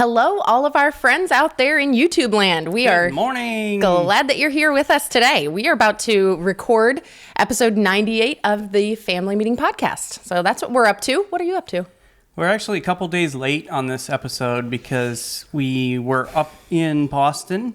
Hello, all of our friends out there in YouTube land. Good morning. Glad that you're here with us today. We are about to record episode 98 of the Family Meeting Podcast. So that's what we're up to. What are you up to? We're actually a couple days late on this episode because we were up in Boston,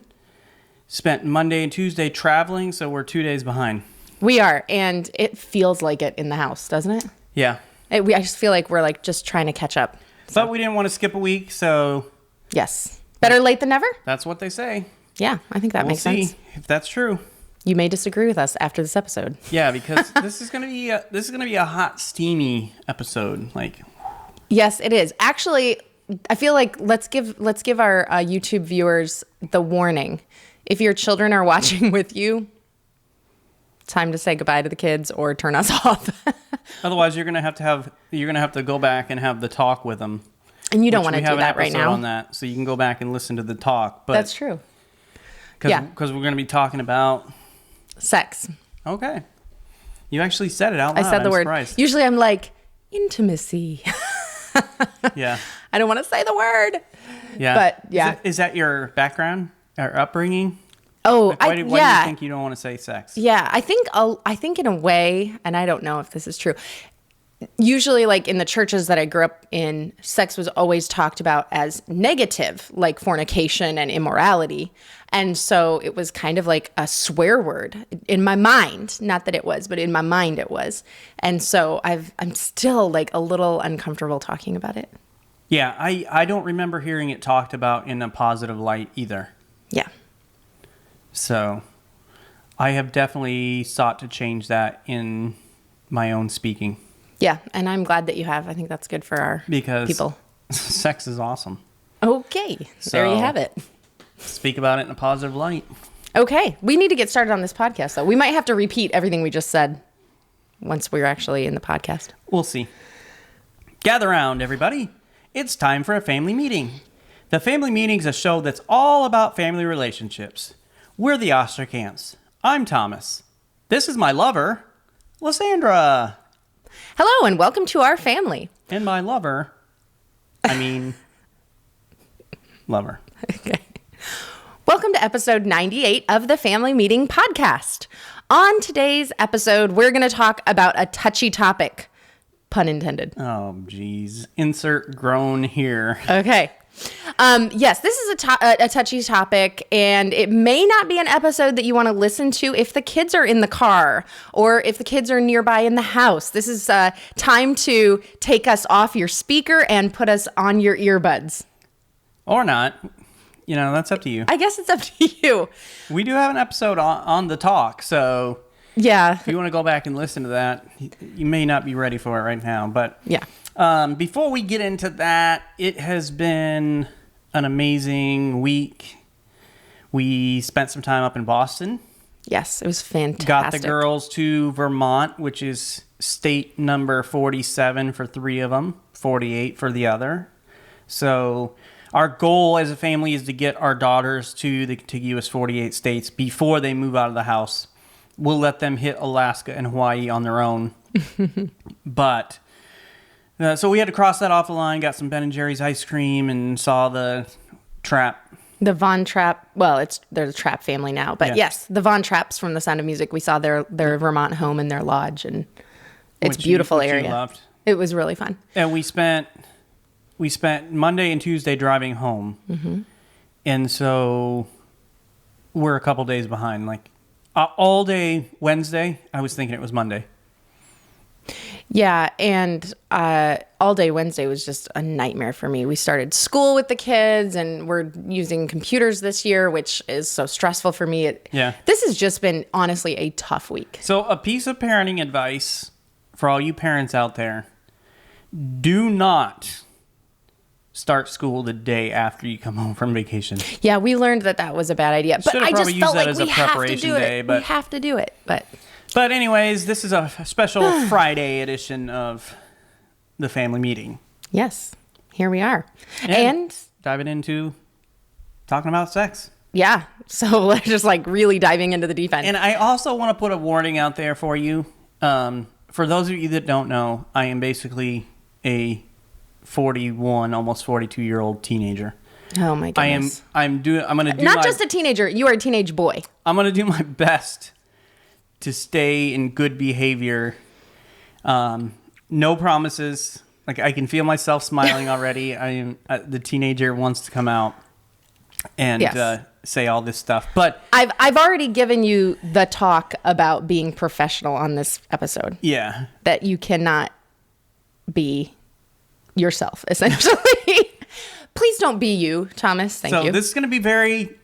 spent Monday and Tuesday traveling, so we're 2 days behind. We are, and it feels like it in the house, doesn't it? Yeah. I just feel like we're just trying to catch up. So. But we didn't want to skip a week, so... Yes. Better late than never? That's what they say. Yeah, I think that makes sense. We'll see if that's true. You may disagree with us after this episode. Yeah, because this is gonna be a hot, steamy episode. Yes, it is. Actually, I feel like let's give our YouTube viewers the warning. If your children are watching with you, time to say goodbye to the kids or turn us off. Otherwise, you're gonna have to go back and have the talk with them. And you don't want to do that right now. On that, so you can go back and listen to the talk. But that's true. Because we're gonna be talking about sex. Okay, you actually said it out loud. I said the word. Surprised. Usually, I'm like intimacy. Yeah. I don't want to say the word. Yeah. But yeah. Is that your background or upbringing? Oh, why do you think you don't want to say sex? Yeah, I think in a way, and I don't know if this is true. Usually, in the churches that I grew up in, sex was always talked about as negative, like fornication and immorality. And so it was kind of like a swear word in my mind. Not that it was, but in my mind it was. And so I'm still a little uncomfortable talking about it. Yeah, I don't remember hearing it talked about in a positive light either. Yeah. So I have definitely sought to change that in my own speaking. Yeah, and I'm glad that you have. I think that's good for our people. Sex is awesome. Okay, so there you have it. Speak about it in a positive light. Okay, we need to get started on this podcast, though. We might have to repeat everything we just said once we're actually in the podcast. We'll see. Gather round, everybody. It's time for a family meeting. The Family Meeting is a show that's all about family relationships. We're the Osterkamps. I'm Thomas. This is my lover, Lysandra. Hello, and welcome to our family. And my lover, lover. Okay. Welcome to episode 98 of the Family Meeting Podcast. On today's episode, we're going to talk about a touchy topic. Pun intended. Oh, geez. Insert groan here. Okay. Yes, this is a touchy topic, and it may not be an episode that you want to listen to if the kids are in the car or if the kids are nearby in the house. This is time to take us off your speaker and put us on your earbuds. Or not. That's up to you. I guess it's up to you. We do have an episode on the talk, so yeah. If you want to go back and listen to that, you may not be ready for it right now, but yeah. Before we get into that, it has been an amazing week. We spent some time up in Boston. Yes, it was fantastic. Got the girls to Vermont, which is state number 47 for 3 of them, 48 for the other. So our goal as a family is to get our daughters to the contiguous 48 states before they move out of the house. We'll let them hit Alaska and Hawaii on their own. But... so we had to cross that off the line, got some Ben & Jerry's ice cream, and saw the Trap. The Von Trapp. Well, they're the Trapp family now. But yes, the Von Trapps from The Sound of Music. We saw their Vermont home and their lodge, and it's a beautiful area. You loved. It was really fun. And we spent Monday and Tuesday driving home. Mm-hmm. And so we're a couple days behind. All day Wednesday, I was thinking it was Monday. Yeah, and all day Wednesday was just a nightmare for me. We started school with the kids, and we're using computers this year, which is so stressful for me. This has just been, honestly, a tough week. So a piece of parenting advice for all you parents out there. Do not start school the day after you come home from vacation. Yeah, we learned that was a bad idea. But I just felt like we have to do it. We have to do it, But anyways, this is a special Friday edition of the Family Meeting. Yes, here we are. And diving into talking about sex. Yeah, so we're just really diving into the deep end. And I also want to put a warning out there for you. For those of you that don't know, I am basically a 41, almost 42-year-old teenager. Oh my goodness. I'm going to do not just a teenager. You are a teenage boy. I'm going to do my best to stay in good behavior. No promises. Like, I can feel myself smiling already. The teenager wants to come out and say all this stuff. But I've already given you the talk about being professional on this episode. Yeah. That you cannot be yourself, essentially. Please don't be you, Thomas. Thank you. So this is going to be very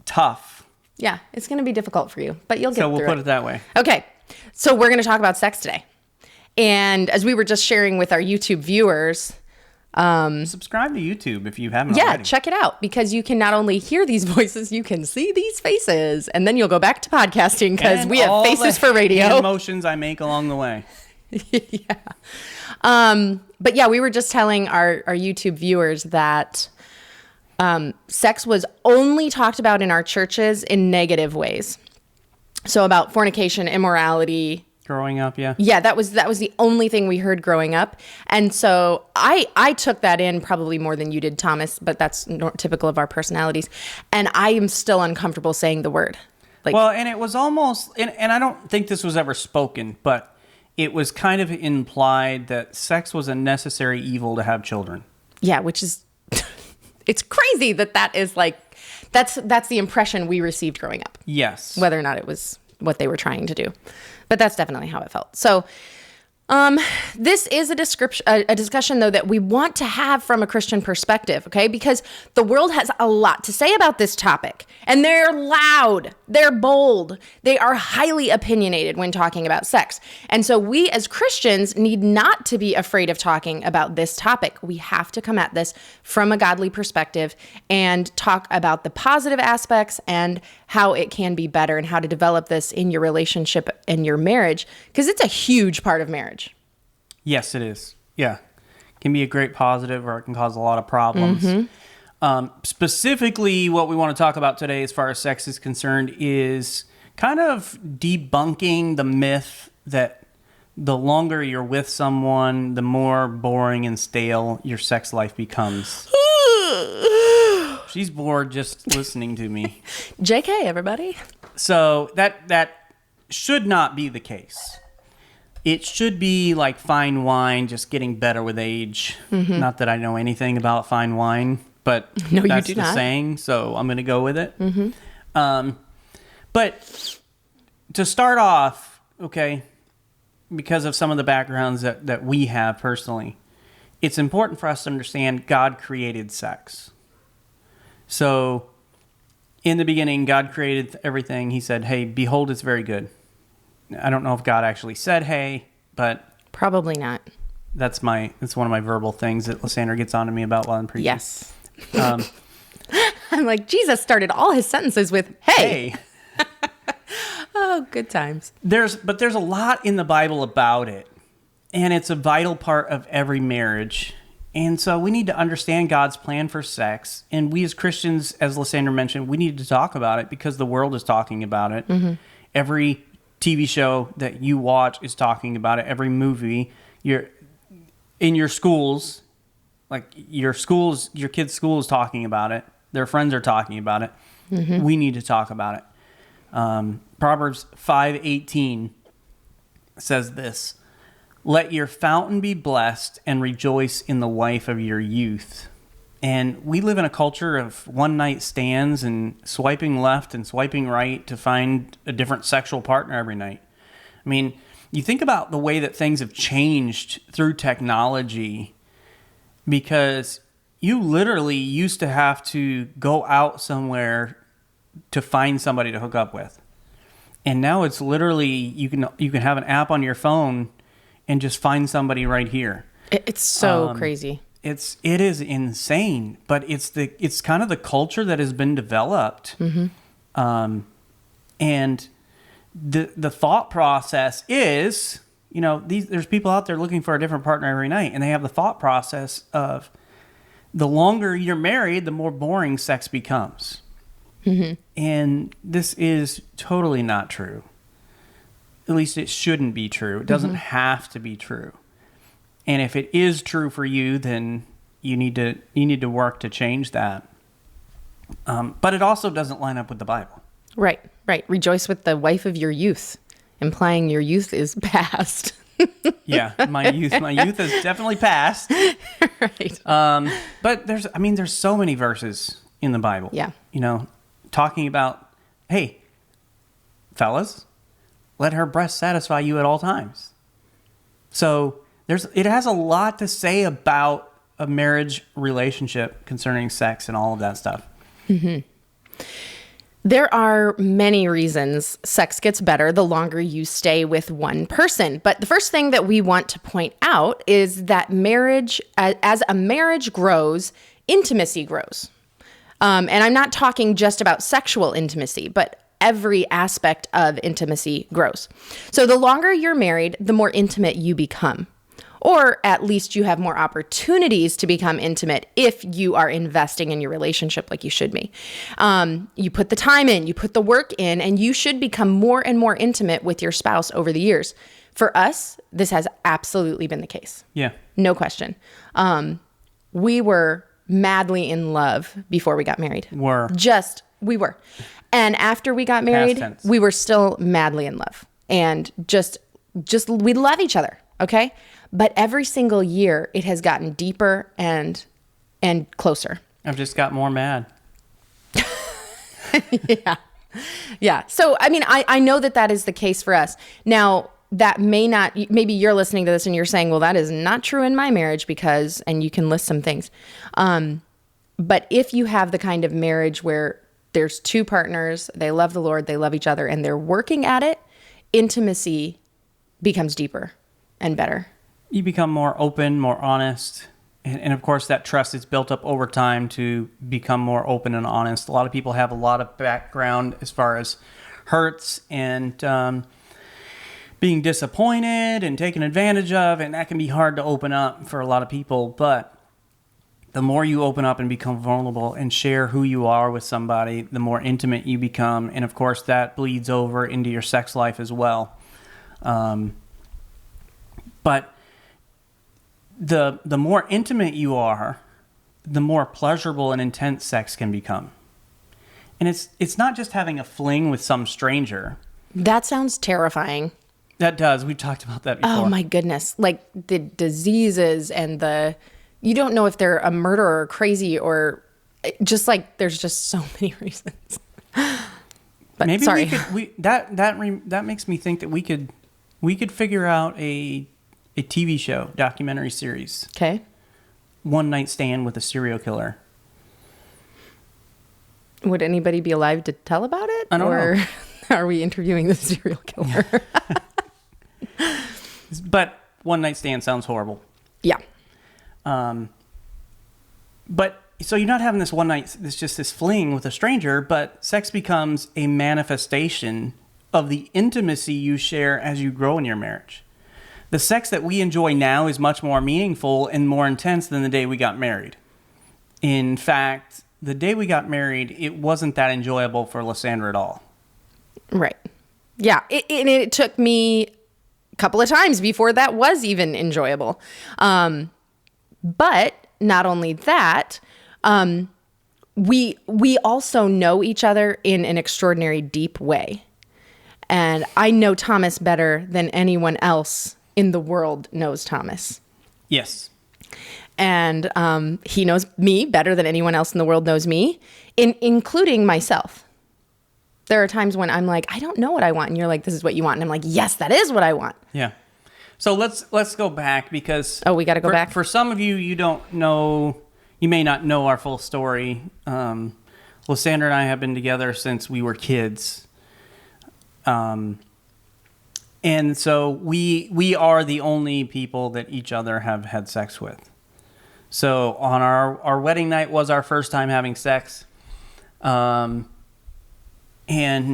tough. Yeah, it's going to be difficult for you, but you'll get through it. So we'll put it that way. Okay, so we're going to talk about sex today. And as we were just sharing with our YouTube viewers... subscribe to YouTube if you haven't already. Yeah, check it out, because you can not only hear these voices, you can see these faces. And then you'll go back to podcasting because we have faces for radio. Emotions I make along the way. Yeah. But yeah, we were just telling our YouTube viewers that sex was only talked about in our churches in negative ways. So about fornication, immorality. Growing up, yeah. Yeah, that was the only thing we heard growing up. And so I took that in probably more than you did, Thomas, but that's typical of our personalities. And I am still uncomfortable saying the word. Well, and it was almost, and I don't think this was ever spoken, but it was kind of implied that sex was a necessary evil to have children. Yeah, which is, it's crazy that is like, that's the impression we received growing up. Yes. Whether or not it was what they were trying to do. But that's definitely how it felt. So this is a discussion, though, that we want to have from a Christian perspective, okay? Because the world has a lot to say about this topic. And they're loud. They're bold. They are highly opinionated when talking about sex. And so we as Christians need not to be afraid of talking about this topic. We have to come at this from a godly perspective and talk about the positive aspects and how it can be better and how to develop this in your relationship and your marriage, because it's a huge part of marriage. Yes, it is. Yeah. It can be a great positive, or it can cause a lot of problems. Mm-hmm. Specifically, what we want to talk about today as far as sex is concerned is kind of debunking the myth that the longer you're with someone, the more boring and stale your sex life becomes. She's bored just listening to me. JK, everybody. So that should not be the case. It should be like fine wine, just getting better with age. Mm-hmm. Not that I know anything about fine wine, but no, that's you do the not. saying, so I'm going to go with it. Mm-hmm. But to start off, okay, because of some of the backgrounds that we have personally, it's important for us to understand God created sex. So in the beginning, God created everything. He said, hey, behold, it's very good. I don't know if God actually said, hey, but... Probably not. That's one of my verbal things that Lysandra gets on to me about while I'm preaching. Yes. I'm like, Jesus started all his sentences with, hey. Oh, good times. There's a lot in the Bible about it, and it's a vital part of every marriage. And so we need to understand God's plan for sex. And we as Christians, as Lysandra mentioned, we need to talk about it because the world is talking about it. Mm-hmm. Every TV show that you watch is talking about it. Every movie, in your schools, like your kids' school is talking about it. Their friends are talking about it. Mm-hmm. We need to talk about it. Proverbs 5:18 says this: "Let your fountain be blessed and rejoice in the wife of your youth." And we live in a culture of one-night stands and swiping left and swiping right to find a different sexual partner every night. I mean, you think about the way that things have changed through technology, because you literally used to have to go out somewhere to find somebody to hook up with. And now it's literally, you can have an app on your phone and just find somebody right here. It's so crazy. It is insane, but it's kind of the culture that has been developed. Mm-hmm. And the thought process is, there's people out there looking for a different partner every night, and they have the thought process of the longer you're married, the more boring sex becomes. Mm-hmm. And this is totally not true. At least it shouldn't be true. It doesn't have to be true. And if it is true for you, then you need to work to change that. But it also doesn't line up with the Bible. Right. Rejoice with the wife of your youth, implying your youth is past. Yeah, my youth is definitely past. Right. But there's so many verses in the Bible. Yeah. Talking about, hey, fellas, let her breast satisfy you at all times. So it has a lot to say about a marriage relationship concerning sex and all of that stuff. Mm-hmm. There are many reasons sex gets better the longer you stay with one person. But the first thing that we want to point out is that marriage, as a marriage grows, intimacy grows. And I'm not talking just about sexual intimacy, but every aspect of intimacy grows. So the longer you're married, the more intimate you become. Or at least you have more opportunities to become intimate if you are investing in your relationship like you should be. You put the time in, you put the work in, and you should become more and more intimate with your spouse over the years. For us, this has absolutely been the case. Yeah. No question. We were madly in love before we got married. We were. And after we got married, we were still madly in love. And just we love each other, okay? But every single year, it has gotten deeper and closer. I've just got more mad. Yeah. So, I know that is the case for us. Now, that may not, maybe you're listening to this and you're saying, well, that is not true in my marriage because, and you can list some things. But if you have the kind of marriage where there's two partners, they love the Lord, they love each other, and they're working at it, intimacy becomes deeper and better. You become more open, more honest. And of course, that trust is built up over time to become more open and honest. A lot of people have a lot of background as far as hurts and being disappointed and taken advantage of. And that can be hard to open up for a lot of people. But the more you open up and become vulnerable and share who you are with somebody, the more intimate you become. And of course, that bleeds over into your sex life as well. But the more intimate you are, the more pleasurable and intense sex can become. And it's not just having a fling with some stranger. That sounds terrifying. That does. We've talked about that before. Oh my goodness. Like the diseases and you don't know if they're a murderer or crazy or just like, there's just so many reasons. But maybe sorry. that makes me think that we could figure out a TV show, documentary series. Okay. One night stand with a serial killer. Would anybody be alive to tell about it? I don't know. Are we interviewing the serial killer? But one night stand sounds horrible. Yeah. But so you're not having this one night, this fling with a stranger, but sex becomes a manifestation of the intimacy you share as you grow in your marriage. The sex that we enjoy now is much more meaningful and more intense than the day we got married. In fact, the day we got married, it wasn't that enjoyable for Lysandra at all. Right. Yeah. It took me a couple of times before that was even enjoyable. But not only that, we also know each other in an extraordinary deep way. And I know Thomas better than anyone else in the world knows Thomas. Yes. And he knows me better than anyone else in the world knows me, including myself. There are times when I'm like, I don't know what I want. And you're like, this is what you want. And I'm like, yes, that is what I want. Yeah. So let's go back because... Oh, we got to go back? For some of you, you may not know our full story. Lysandra and I have been together since we were kids. And so we are the only people that each other have had sex with. So on our wedding night was our first time having sex. And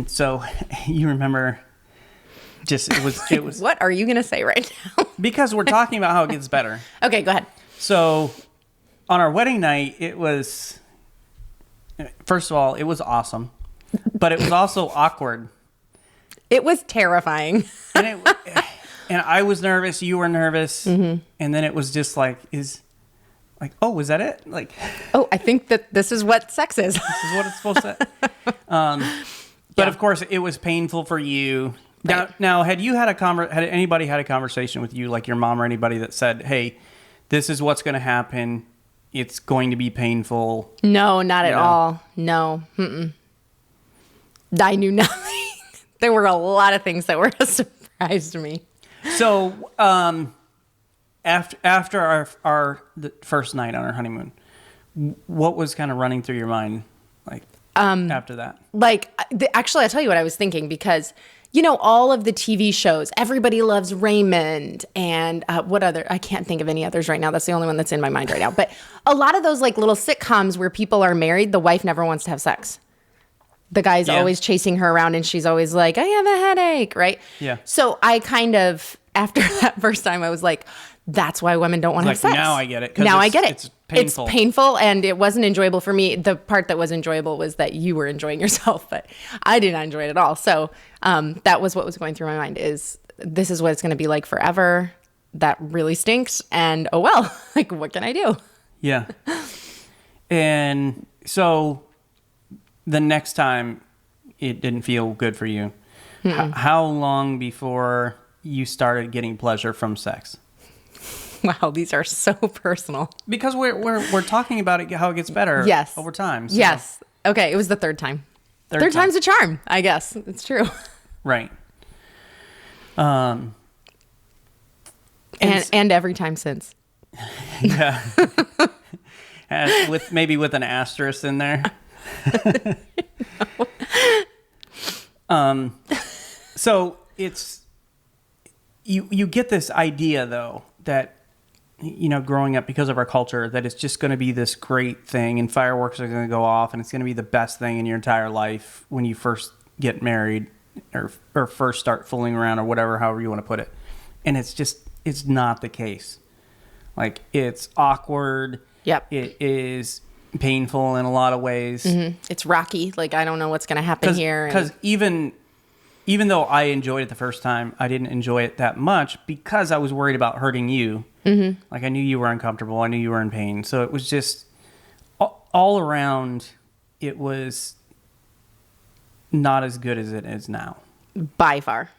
so you remember it was What are you going to say right now? Because we're talking about how it gets better. Okay, go ahead. So on our wedding night, it was, first of all, it was awesome, but it was also awkward. It was terrifying. And I was nervous, you were nervous, mm-hmm. And then it was just like, Like, oh, is that it? Like, Oh, I think that this is what sex is. this is what it's supposed to. But of course, it was painful for you. Right. Now, had anybody had a conversation with you, like your mom or anybody, that said, "Hey, this is what's going to happen. It's going to be painful." No, not at all. No. Mm-mm. I knew nothing. There were a lot of things that were a surprise to me. So, after the first night on our honeymoon, what was kind of running through your mind, like after that? Like, actually, I'll tell you what I was thinking, because, you know, all of the TV shows, Everybody Loves Raymond, and what other, I can't think of any others right now. That's the only one that's in my mind right now. But a lot of those like little sitcoms where people are married, the wife never wants to have sex. The guy's always chasing her around and she's always like, I have a headache, right? Yeah. So I kind of, after that first time, I was like, that's why women don't want to have sex. Now I get it. Now I get it. It's painful. It's painful, and it wasn't enjoyable for me. The part that was enjoyable was that you were enjoying yourself, but I did not enjoy it at all. So that was what was going through my mind, is this is what it's going to be like forever. That really stinks. And oh, well, like, what can I do? Yeah. And so the next time it didn't feel good for you. How long before you started getting pleasure from sex? Wow, these are so personal. Because we're talking about it, how it gets better over time. So. Yes. Okay, it was the third time. Third time's a charm, I guess. It's true. Right. And every time since. Yeah. And with an asterisk in there. So it's you get this idea, though, that, you know, growing up, because of our culture, that it's just going to be this great thing and fireworks are going to go off and it's going to be the best thing in your entire life when you first get married or first start fooling around or whatever, however you want to put it. And it's not the case. Like, it's awkward. Yep. It is painful in a lot of ways. Mm-hmm. It's rocky. Like, I don't know what's going to happen here. Because even though I enjoyed it the first time, I didn't enjoy it that much because I was worried about hurting you. Mm-hmm. Like, I knew you were uncomfortable. I knew you were in pain. So it was just all around, it was not as good as it is now. By far.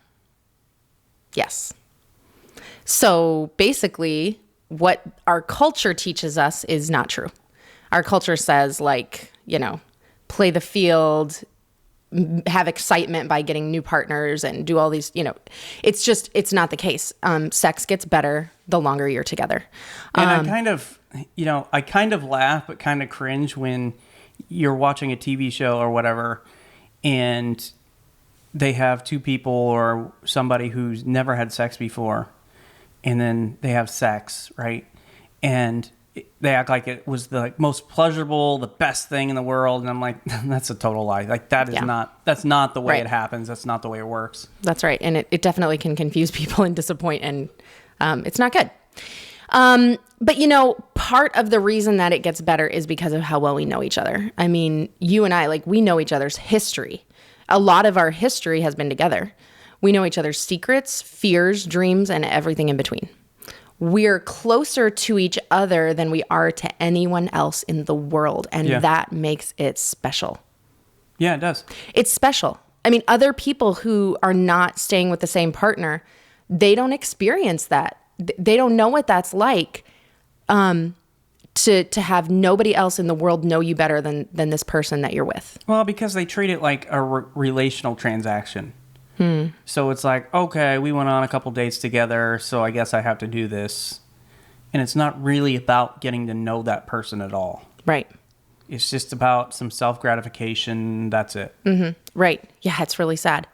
Yes. So basically, what our culture teaches us is not true. Our culture says, like, you know, play the field, have excitement by getting new partners and do all these, you know, it's not the case. Sex gets better the longer you're together. And I kind of laugh, but kind of cringe when you're watching a TV show or whatever, and they have two people or somebody who's never had sex before, and then they have sex, right? And they act like it was the most pleasurable, the best thing in the world. And I'm like, that's a total lie. Like, that's not the way it happens. That's not the way it works. That's right. And it definitely can confuse people and disappoint, and it's not good. But, you know, part of the reason that it gets better is because of how well we know each other. I mean, you and I, like, we know each other's history. A lot of our history has been together. We know each other's secrets, fears, dreams, and everything in between. We're closer to each other than we are to anyone else in the world. And that makes it special. Yeah, it does. It's special. I mean, other people who are not staying with the same partner, they don't experience that. They don't know what that's like, to have nobody else in the world know you better than this person that you're with. Well, because they treat it like a relational transaction. So it's like, okay, we went on a couple dates together, so I guess I have to do this. And it's not really about getting to know that person at all. Right. It's just about some self-gratification. That's it. Mm-hmm. Right. Yeah, it's really sad.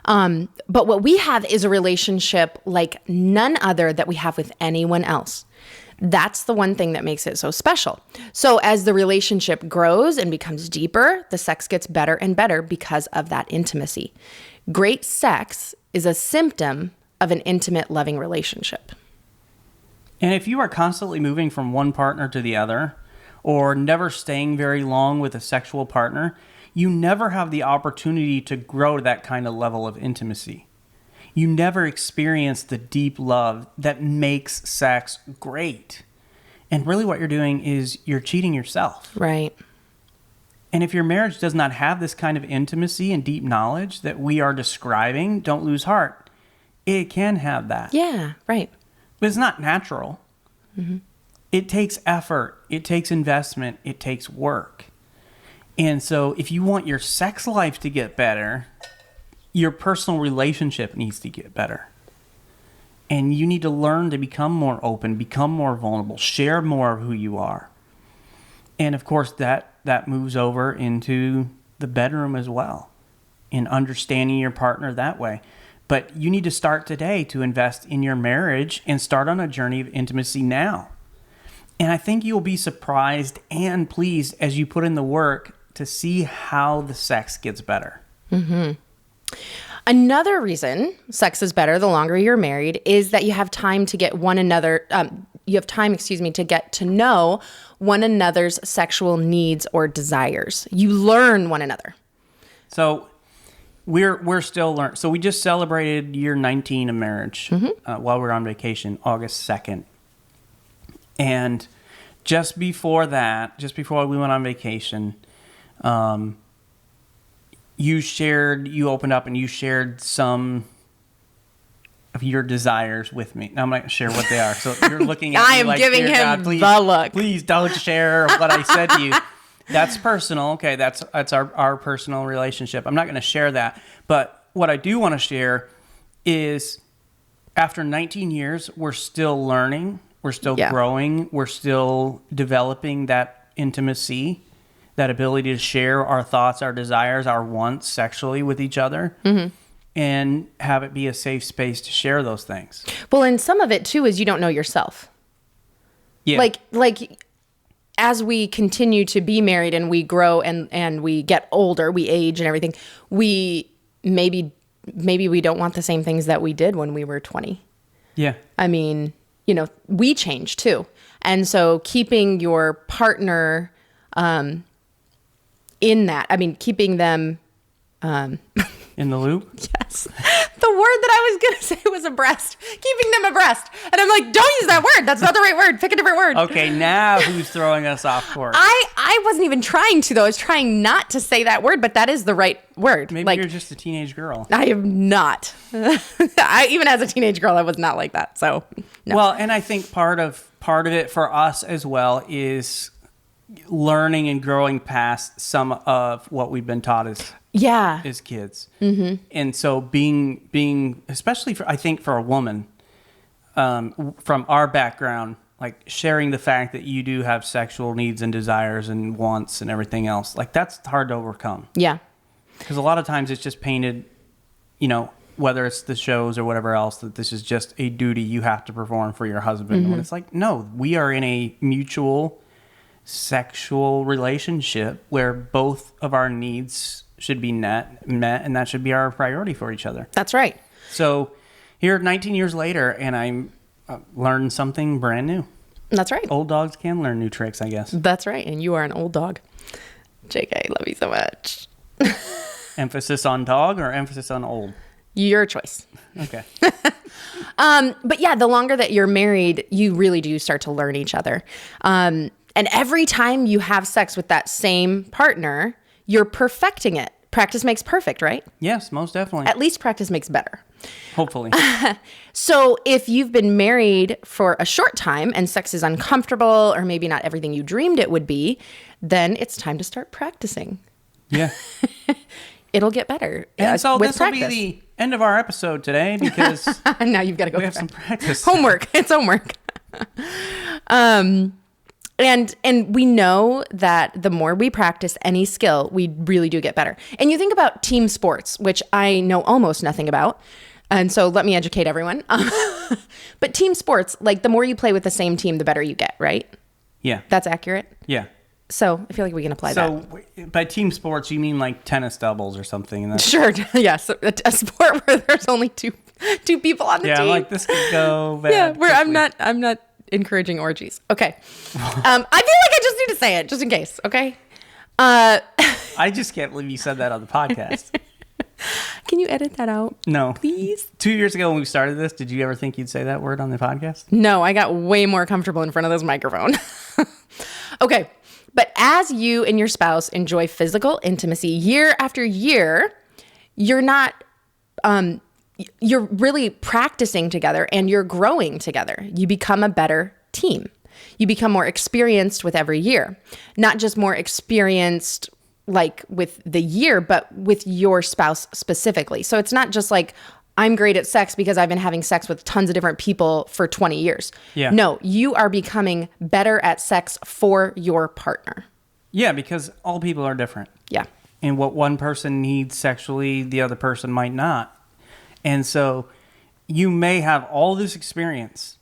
But what we have is a relationship like none other that we have with anyone else. That's the one thing that makes it so special. So as the relationship grows and becomes deeper, the sex gets better and better because of that intimacy. Great sex is a symptom of an intimate, loving relationship. And if you are constantly moving from one partner to the other, or never staying very long with a sexual partner, you never have the opportunity to grow to that kind of level of intimacy. You never experience the deep love that makes sex great. And really what you're doing is you're cheating yourself. Right. And if your marriage does not have this kind of intimacy and deep knowledge that we are describing, don't lose heart. It can have that. Yeah, right. But it's not natural. Mm-hmm. It takes effort. It takes investment. It takes work. And so if you want your sex life to get better, your personal relationship needs to get better. And you need to learn to become more open, become more vulnerable, share more of who you are. And of course, that moves over into the bedroom as well, in understanding your partner that way. But you need to start today to invest in your marriage and start on a journey of intimacy now. And I think you'll be surprised and pleased as you put in the work to see how the sex gets better. Mm-hmm. Another reason sex is better the longer you're married is that you have time to get one another, to get to know one another's sexual needs or desires. You learn one another. So we're still learning. So we just celebrated year 19 of marriage while we were on vacation, August 2nd. And just before we went on vacation, you opened up and you shared some of your desires with me. Now I'm not going to share what they are. So you're looking at I me am like, giving "Dear him God, please, the look. Please don't share what I said to you." That's personal. Okay, that's our personal relationship. I'm not going to share that. But what I do want to share is after 19 years, we're still learning. We're still growing. We're still developing that intimacy, that ability to share our thoughts, our desires, our wants sexually with each other, and have it be a safe space to share those things. Well, and some of it too is you don't know yourself. Yeah. Like as we continue to be married and we grow and we get older, we age and everything, we maybe we don't want the same things that we did when we were 20. Yeah. I mean, we change too. And so keeping your partner in that, keeping them in the loop. Yes. The word that I was going to say was abreast, keeping them abreast. And I'm like, don't use that word. That's not the right word. Pick a different word. Okay. Now who's throwing us off course? I wasn't even trying to, though. I was trying not to say that word, but that is the right word. Maybe you're just a teenage girl. I am not. Even as a teenage girl, I was not like that. So no. Well, and I think part of it for us as well is learning and growing past some of what we've been taught as kids. Mm-hmm. And so being especially I think for a woman, from our background, like sharing the fact that you do have sexual needs and desires and wants and everything else, like that's hard to overcome. Yeah. Because a lot of times it's just painted, whether it's the shows or whatever else, that this is just a duty you have to perform for your husband. Mm-hmm. When it's like, no, we are in a mutual sexual relationship where both of our needs should be met, and that should be our priority for each other. That's right. So here 19 years later, and I'm learned something brand new. That's right. Old dogs can learn new tricks, I guess. That's right. And you are an old dog. JK, I love you so much. Emphasis on dog or emphasis on old? Your choice. Okay. But yeah, the longer that you're married, you really do start to learn each other. And every time you have sex with that same partner, you're perfecting it. Practice makes perfect, right? Yes, most definitely. At least practice makes better. Hopefully. So if you've been married for a short time and sex is uncomfortable or maybe not everything you dreamed it would be, then it's time to start practicing. Yeah. It'll get better. And so this will be the end of our episode today because now you've got to go. We have some practice. Homework. It's homework. And we know that the more we practice any skill, we really do get better. And you think about team sports, which I know almost nothing about. And so let me educate everyone. But team sports, like the more you play with the same team, the better you get, right? Yeah. That's accurate? Yeah. So I feel like we can apply that. So by team sports, you mean like tennis doubles or something? And sure. Yes. A sport where there's only two people on the team. Yeah, like this could go bad. Yeah, where I'm not encouraging orgies. Okay. I feel like I just need to say it just in case. Okay. I just can't believe you said that on the podcast. Can you edit that out? No. Please? 2 years ago when we started this, did you ever think you'd say that word on the podcast? No, I got way more comfortable in front of this microphone. Okay. But as you and your spouse enjoy physical intimacy year after year, you're not, you're really practicing together and you're growing together. You become a better team. You become more experienced with every year, not just more experienced like with the year, but with your spouse specifically. So it's not just like, I'm great at sex because I've been having sex with tons of different people for 20 years. Yeah. No, you are becoming better at sex for your partner. Yeah, because all people are different. Yeah. And what one person needs sexually, the other person might not. And so you may have all this experience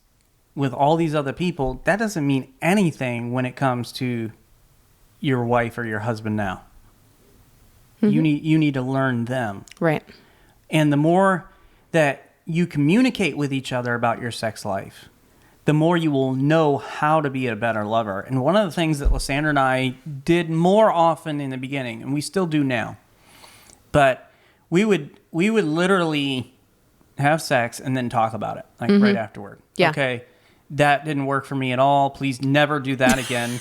with all these other people. That doesn't mean anything when it comes to your wife or your husband now. Mm-hmm. You need to learn them. Right. And the more that you communicate with each other about your sex life, the more you will know how to be a better lover. And one of the things that Lysandra and I did more often in the beginning, and we still do now, but we would literally have sex and then talk about it, like right afterward. Yeah. Okay, that didn't work for me at all. Please never do that again.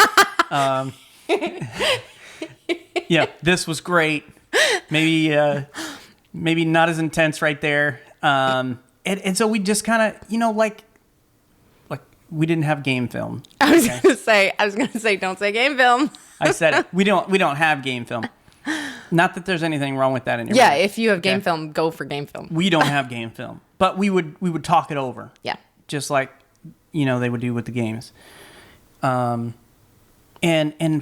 Yeah, this was great. Maybe not as intense right there. And so we just kind of, like we didn't have game film. I was gonna say, don't say game film. I said it. We don't have game film. Not that there's anything wrong with that in your Yeah, mind. if you have game film, go for game film. We don't have game film, but we would talk it over. Yeah, just like they would do with the games. And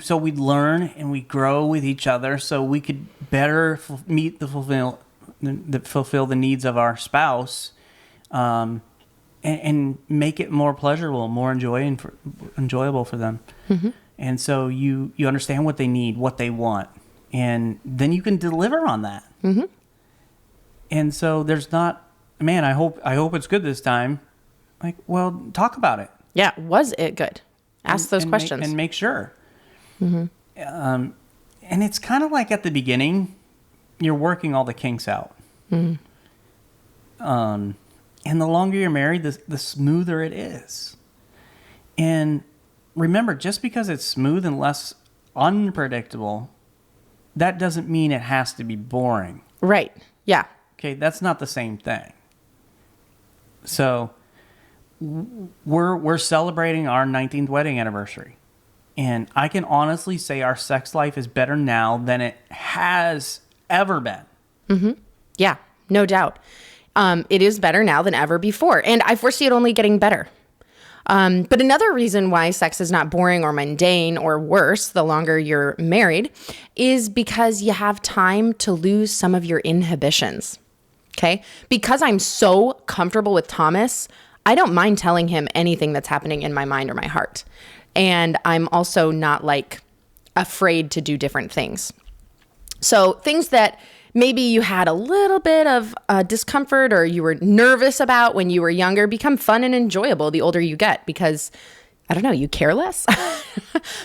so we'd learn and we grow with each other, so we could better fulfill the needs of our spouse, and make it more pleasurable, more enjoyable for them. Mm-hmm. And so you understand what they need, what they want, and then you can deliver on that. Mm-hmm. And so there's not, man, I hope it's good this time. Like, well, talk about it. Yeah, was it good? Ask those questions. And make sure. Mm-hmm. And it's kind of like at the beginning, you're working all the kinks out. Mm-hmm. And the longer you're married, the smoother it is. And remember, just because it's smooth and less unpredictable, that doesn't mean it has to be boring. Right. Yeah. Okay, that's not the same thing. So we're celebrating our 19th wedding anniversary. And I can honestly say our sex life is better now than it has ever been. Mm-hmm. Yeah, no doubt. It is better now than ever before. And I foresee it only getting better. But another reason why sex is not boring or mundane or worse the longer you're married is because you have time to lose some of your inhibitions. Okay? Because I'm so comfortable with Thomas, I don't mind telling him anything that's happening in my mind or my heart. And I'm also not afraid to do different things. So things that maybe you had a little bit of discomfort or you were nervous about when you were younger become fun and enjoyable the older you get because, I don't know, you care less.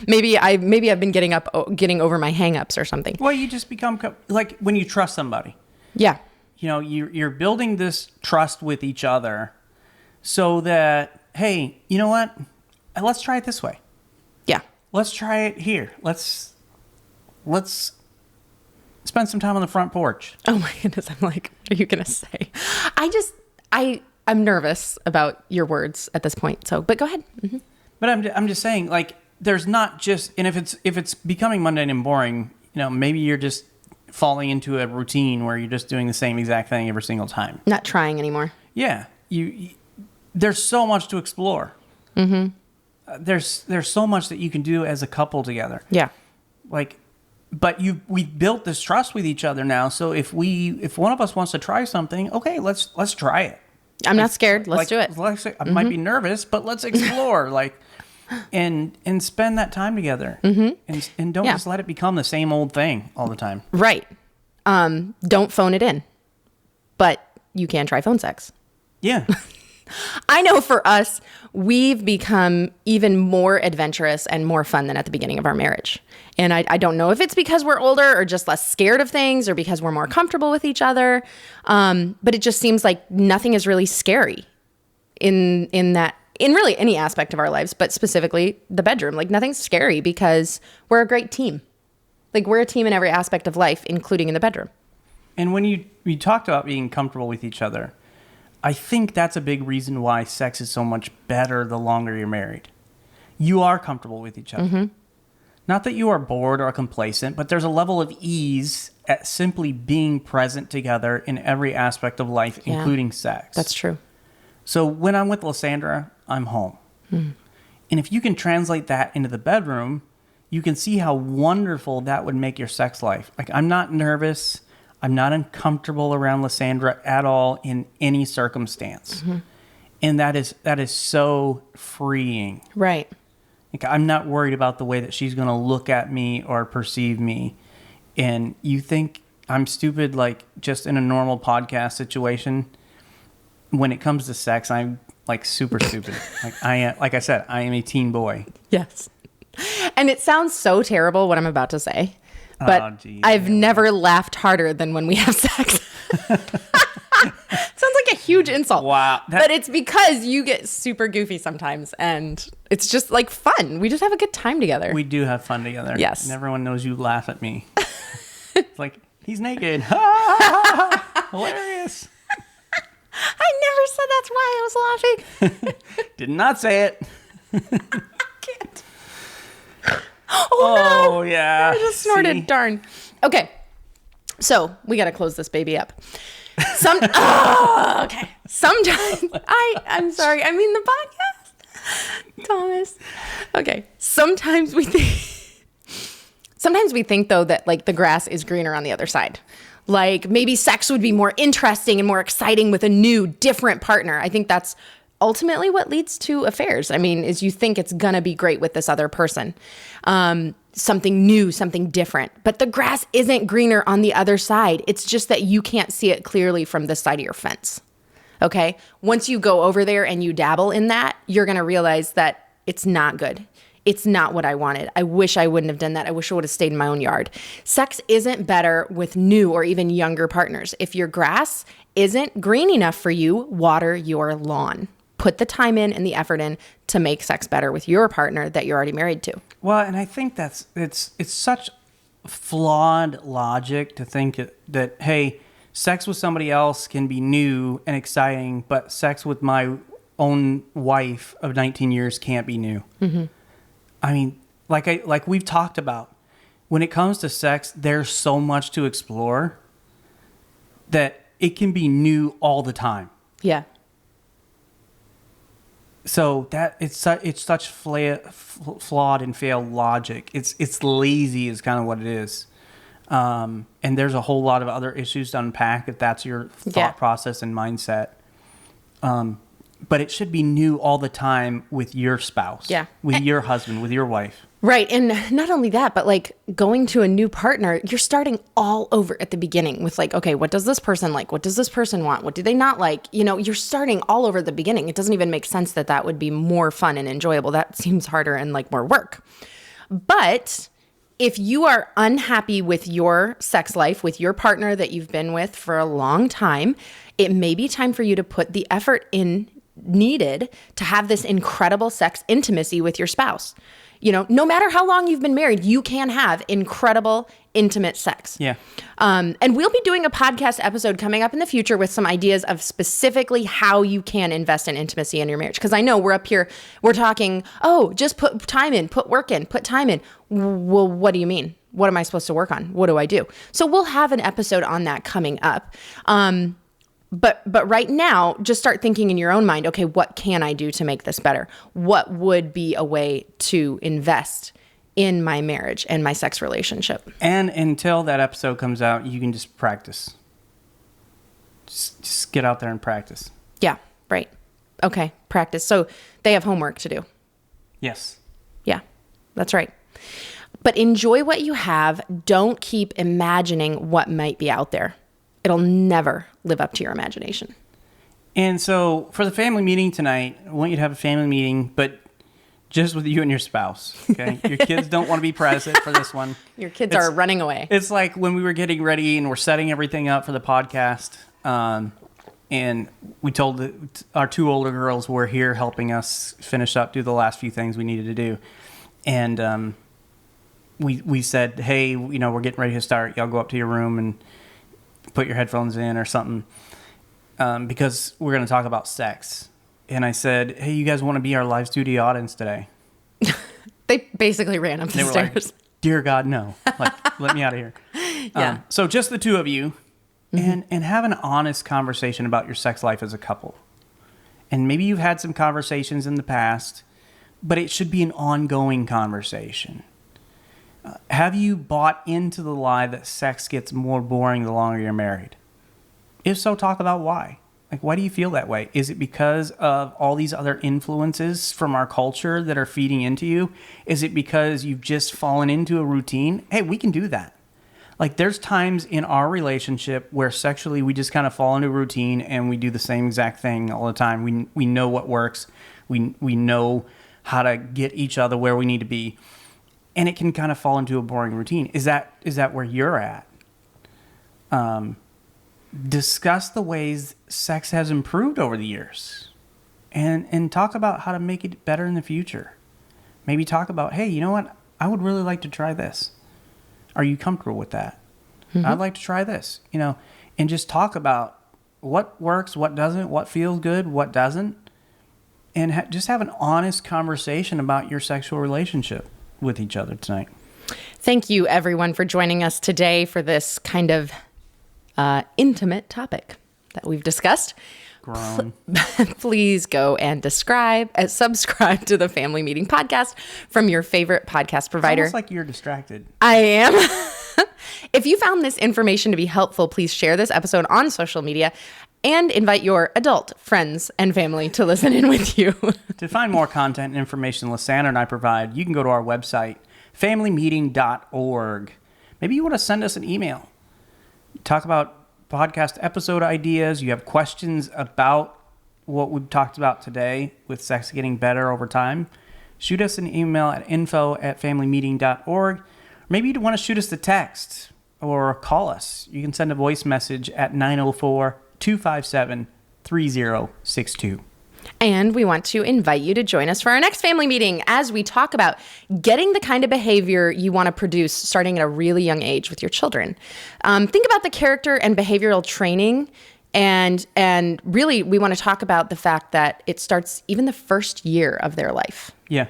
maybe I've been getting over my hangups or something. Well, you just become like when you trust somebody. Yeah. You're building this trust with each other so that, hey, you know what? Let's try it this way. Yeah. Let's try it here. Let's spend some time on the front porch. Oh my goodness. I'm like, what are you going to say? I'm nervous about your words at this point. So, but go ahead. Mm-hmm. But I'm just saying, there's not just, and if it's becoming mundane and boring, maybe you're just falling into a routine where you're just doing the same exact thing every single time. Not trying anymore. Yeah. There's so much to explore. Mm-hmm. There's so much that you can do as a couple together. Yeah. But we've built this trust with each other now. So if one of us wants to try something, okay, let's try it. I'm not scared. Let's do it. I might be nervous, but let's explore. and spend that time together. Mm-hmm. And don't just let it become the same old thing all the time. Right. Don't phone it in. But you can try phone sex. Yeah. I know for us, we've become even more adventurous and more fun than at the beginning of our marriage. And I don't know if it's because we're older or just less scared of things or because we're more comfortable with each other. But it just seems like nothing is really scary in really any aspect of our lives, but specifically the bedroom. Like nothing's scary because we're a great team. Like we're a team in every aspect of life, including in the bedroom. And when you talked about being comfortable with each other, I think that's a big reason why sex is so much better the longer you're married. You are comfortable with each other. Mm-hmm. Not that you are bored or complacent, but there's a level of ease at simply being present together in every aspect of life, including sex. That's true. So when I'm with Lysandra, I'm home. Mm. And if you can translate that into the bedroom, you can see how wonderful that would make your sex life. Like I'm not nervous. I'm not uncomfortable around Lysandra at all in any circumstance. Mm-hmm. And that is so freeing. Right. Like I'm not worried about the way that she's going to look at me or perceive me. And you think I'm stupid, like just in a normal podcast situation. When it comes to sex, I'm like super stupid. Like I said, I am a teen boy. Yes. And it sounds so terrible what I'm about to say. But I've never laughed harder than when we have sex. Sounds like a huge insult. Wow. But it's because you get super goofy sometimes. And it's just like fun. We just have a good time together. We do have fun together. Yes. And everyone knows you laugh at me. It's like, he's naked. Hilarious. I never said that's why I was laughing. Did not say it. I can't. Oh no. Yeah. I just snorted. See? Darn. Okay. So we got to close this baby up. Okay. Sometimes I'm sorry. I mean the podcast, Thomas. Okay. Sometimes we think though that like the grass is greener on the other side. Like maybe sex would be more interesting and more exciting with a new, different partner. I think that's ultimately what leads to affairs. I mean, is you think it's gonna be great with this other person. Something new, something different. But the grass isn't greener on the other side. It's just that you can't see it clearly from this side of your fence. Okay? Once you go over there and you dabble in that, you're gonna realize that it's not good. It's not what I wanted. I wish I wouldn't have done that. I wish I would have stayed in my own yard. Sex isn't better with new or even younger partners. If your grass isn't green enough for you, water your lawn. Put the time in and the effort in to make sex better with your partner that you're already married to. Well, and I think it's such flawed logic to think that, hey, sex with somebody else can be new and exciting, but sex with my own wife of 19 years can't be new. Mm-hmm. I mean, like we've talked about, when it comes to sex, there's so much to explore that it can be new all the time. Yeah. So that it's such flawed and failed logic. It's lazy is kind of what it is. And there's a whole lot of other issues to unpack if that's your thought process and mindset. But it should be new all the time with your spouse, with your husband, with your wife. Right. And not only that, but like going to a new partner, you're starting all over at the beginning with like, okay, what does this person like? What does this person want? What do they not like? You know, you're starting all over at the beginning. It doesn't even make sense that that would be more fun and enjoyable. That seems harder and like more work. But if you are unhappy with your sex life, with your partner that you've been with for a long time, it may be time for you to put the effort in needed to have this incredible sex intimacy with your spouse. You know, no matter how long you've been married, you can have incredible, intimate sex. Yeah. And we'll be doing a podcast episode coming up in the future with some ideas of specifically how you can invest in intimacy in your marriage. Because I know we're up here, we're talking, oh, just put time in, put work in, put time in. Well, what do you mean? What am I supposed to work on? What do I do? So we'll have an episode on that coming up. But right now, just start thinking in your own mind, okay, what can I do to make this better? What would be a way to invest in my marriage and my sex relationship? And until that episode comes out, you can just practice. Just get out there and practice. Yeah, right. Okay, practice. So they have homework to do. Yes. Yeah, that's right. But enjoy what you have. Don't keep imagining what might be out there. It'll never live up to your imagination. And so for the family meeting tonight, I want you to have a family meeting, but just with you and your spouse, okay? Your kids don't want to be present for this one. Your kids are running away. It's like when we were getting ready and we're setting everything up for the podcast, and we told our 2 older girls were here helping us finish up, do the last few things we needed to do. And we said, hey, we're getting ready to start. Y'all go up to your room and put your headphones in or something. Because we're going to talk about sex. And I said, hey, you guys want to be our live studio audience today? They basically ran up the stairs. stairs. Like, dear God, no. Like, let me out of here. Yeah. So just the 2 of you, and have an honest conversation about your sex life as a couple. And maybe you've had some conversations in the past, but it should be an ongoing conversation. Have you bought into the lie that sex gets more boring the longer you're married? If so, talk about why. Like, why do you feel that way? Is it because of all these other influences from our culture that are feeding into you? Is it because you've just fallen into a routine? Hey, we can do that. Like, there's times in our relationship where sexually we just kind of fall into a routine and we do the same exact thing all the time. We know what works. We know how to get each other where we need to be. And it can kind of fall into a boring routine. Is that where you're at? Discuss the ways sex has improved over the years and talk about how to make it better in the future. Maybe talk about, hey, you know what? I would really like to try this. Are you comfortable with that? I'd like to try this, and just talk about what works, what doesn't, what feels good, what doesn't, and just have an honest conversation about your sexual relationship with each other tonight. Thank you, everyone, for joining us today for this kind of intimate topic that we've discussed. Grown. Please go and subscribe to the Family Meeting Podcast from your favorite podcast provider. It's almost like you're distracted. I am. If you found this information to be helpful, please share this episode on social media and invite your adult friends and family to listen in with you. To find more content and information Lysandra and I provide, you can go to our website, familymeeting.org. Maybe you want to send us an email. Talk about podcast episode ideas. You have questions about what we've talked about today with sex getting better over time. Shoot us an email at info@familymeeting.org. Maybe you want to shoot us a text or call us. You can send a voice message at 904-257-3062. And we want to invite you to join us for our next family meeting as we talk about getting the kind of behavior you want to produce starting at a really young age with your children. Think about the character and behavioral training, and really we want to talk about the fact that it starts even the first year of their life. Yeah.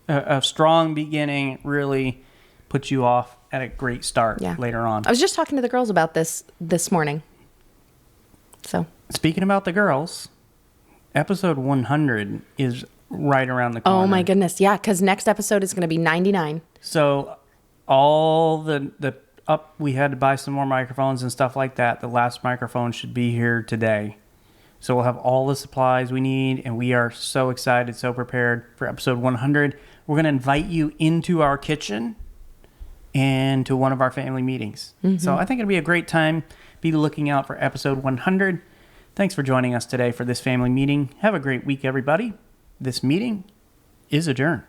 A strong beginning really puts you off at a great start later on. I was just talking to the girls about this morning. So, speaking about the girls, episode 100 is right around the corner. Oh my goodness. Yeah, because next episode is going to be 99. So all the up, we had to buy some more microphones and stuff like that. The last microphone should be here today. So we'll have all the supplies we need, and we are so excited, so prepared for episode 100. We're going to invite you into our kitchen and to one of our family meetings. So I think it'll be a great time. Be looking out for episode 100. Thanks for joining us today for this family meeting. Have a great week, everybody. This meeting is adjourned.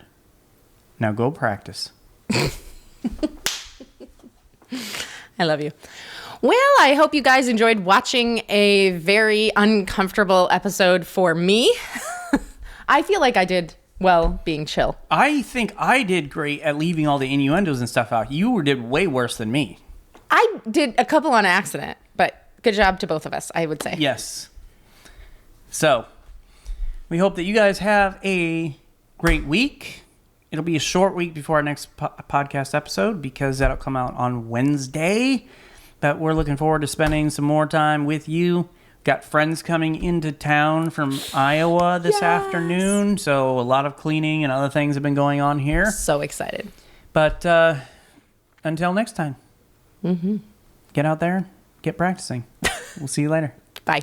Now go practice. I love you. Well, I hope you guys enjoyed watching a very uncomfortable episode for me. I feel like I did well being chill. I think I did great at leaving all the innuendos and stuff out. You did way worse than me. I did a couple on accident, but good job to both of us, I would say. Yes. So, we hope that you guys have a great week. It'll be a short week before our next podcast episode because that'll come out on Wednesday. But we're looking forward to spending some more time with you. Got friends coming into town from Iowa this afternoon. So, a lot of cleaning and other things have been going on here. So excited. But until next time, get out there, get practicing. We'll see you later. Bye.